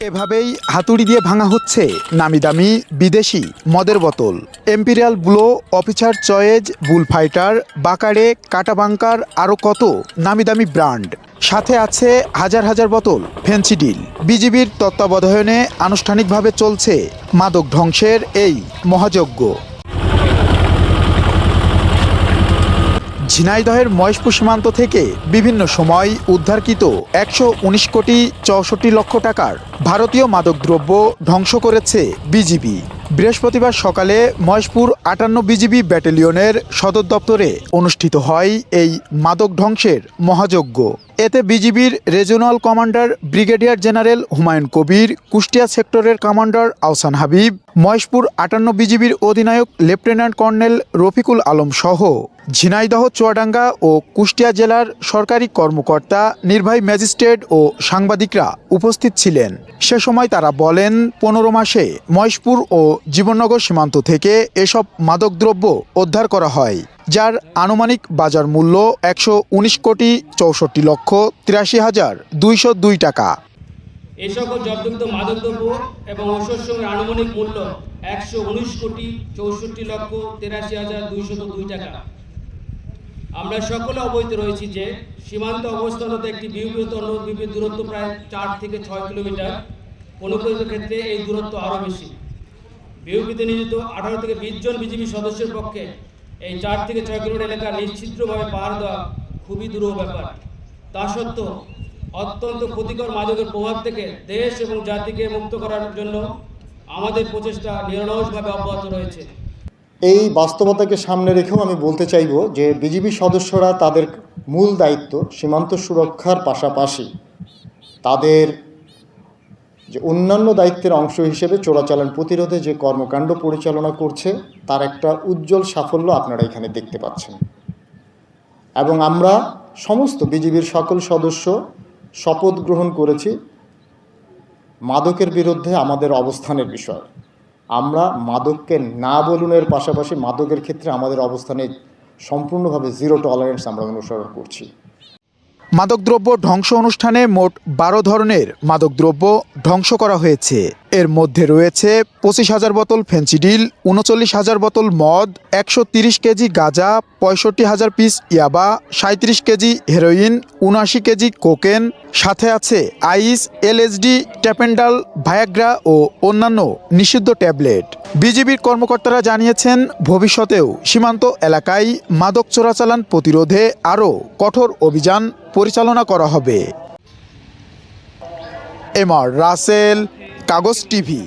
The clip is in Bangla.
এভাবেই হাতুড়ি দিয়ে ভাঙা হচ্ছে নামিদামি বিদেশি মদের বোতল। এম্পিরিয়াল ব্লো, অফিসার চয়েজ, বুল ফাইটার, বাকারে, কাটাবাঙ্কার আরও কত নামিদামি ব্র্যান্ড। সাথে আছে হাজার হাজার বোতল ফেন্সিডিল। বিজিবির তত্ত্বাবধানে আনুষ্ঠানিকভাবে চলছে মাদক ধ্বংসের এই মহাযজ্ঞ। ঝিনাইদহের মহেশপুর সীমান্ত থেকে বিভিন্ন সময় উদ্ধারকৃত ১১৯ কোটি ৬৪ লক্ষ টাকার ভারতীয় মাদকদ্রব্য ধ্বংস করেছে বিজিবি। বৃহস্পতিবার সকালে মহেশপুর ৫৮ বিজিবি ব্যাটালিয়নের সদর দপ্তরে অনুষ্ঠিত হয় এই মাদক ধ্বংসের মহাযজ্ঞ। এতে বিজিবির regional commander brigadier general Humayun Kabir, Kushtia সেক্টরের কমান্ডার আহসান হাবিব, মহেশপুর ৫৮ বিজিবির অধিনায়ক লেফটেন্যান্ট কর্নেল রফিকুল আলম সহ ঝিনাইদহ, চুয়াডাঙ্গা ও কুষ্টিয়া জেলার সরকারি কর্মকর্তা, নির্বাহী ম্যাজিস্ট্রেট ও সাংবাদিকরা উপস্থিত ছিলেন। সে সময় তারা বলেন, ১৫ মাসে মহেশপুর ও জীবননগর সীমান্ত থেকে এসব মাদকদ্রব্য উদ্ধার করা হয়, যার আনুমানিক বাজার মূল্য ১১৯ কোটি ৬৪ লক্ষ ৮৩ হাজার ২০২ টাকা। এই সকল জব্দকৃত মাদকদ্রব্য এবং ঔষধসমূহের আনুমানিক মূল্য ১১৯ কোটি ৬৪ লক্ষ ৮৩ হাজার ২০২ টাকা। আমরা সকলে অবহিত রয়েছি যে সীমান্ত অবস্থানত একটি বিউপিত অন্য বিউপির দূরত্ব প্রায় ৪ থেকে ৬ কিলোমিটার। কোনো কোনো ক্ষেত্রে এই দূরত্ব আরও বেশি। বিউপিতে নিয়োজিত ১৮ থেকে ২০ জন বিজিবি সদস্যের পক্ষে এই ৪ থেকে ৬ কিলোমিটার এলাকা নিশ্চিদ্রভাবে পাহাড় দেওয়া খুবই দুরূহ ব্যাপার। তা সত্ত্বেও অত্যন্ত ক্ষতিকর মাদকের প্রভাব থেকে দেশ এবং জাতিকে মুক্ত করার জন্য আমাদের প্রচেষ্টা নিরলসভাবে অব্যাহত রয়েছে। এই বাস্তবতাকে সামনে রেখেও আমি বলতে চাইব যে বিজিবি সদস্যরা তাদের মূল দায়িত্ব সীমান্ত সুরক্ষার পাশাপাশি তাদের যে অন্যান্য দায়িত্বের অংশ হিসেবে চোরাচালান প্রতিরোধে যে কর্মকাণ্ড পরিচালনা করছে তার একটা উজ্জ্বল সাফল্য আপনারা এখানে দেখতে পাচ্ছেন। এবং আমরা সমস্ত বিজিবির সকল সদস্য শপথ গ্রহণ করেছি মাদকের বিরুদ্ধে আমাদের অবস্থানের বিষয়। আমরা মাদককে না বলুনের পাশাপাশি মাদকের ক্ষেত্রে আমাদের অবস্থানে সম্পূর্ণভাবে জিরো টলারেন্স আমরা অনুসরণ করছি। মাদকদ্রব্য ধ্বংস অনুষ্ঠানে মোট ১২ ধরনের মাদকদ্রব্য ধ্বংস করা হয়েছে। এর মধ্যে রয়েছে ২৫,০০০ বোতল ফেন্সিডিল, ৩৯,০০০ বোতল মদ, ১৩০ কেজি গাঁজা, ৬৫,০০০ পিস ইয়াবা, ৩৭ কেজি হেরোইন, ৭৯ কেজি কোকেন। সাথে আছে আইস, এলএসডি, ট্যাপেন্ডাল, ভায়াগ্রা ও অন্যান্য নিষিদ্ধ ট্যাবলেট। বিজিবির কর্মকর্তারা জানিয়েছেন, ভবিষ্যতেও সীমান্ত এলাকায় মাদক চোরাচালান প্রতিরোধে আরও কঠোর অভিযান পরিচালনা করা হবে। এমআর রাসেল, কাগজ টিভি।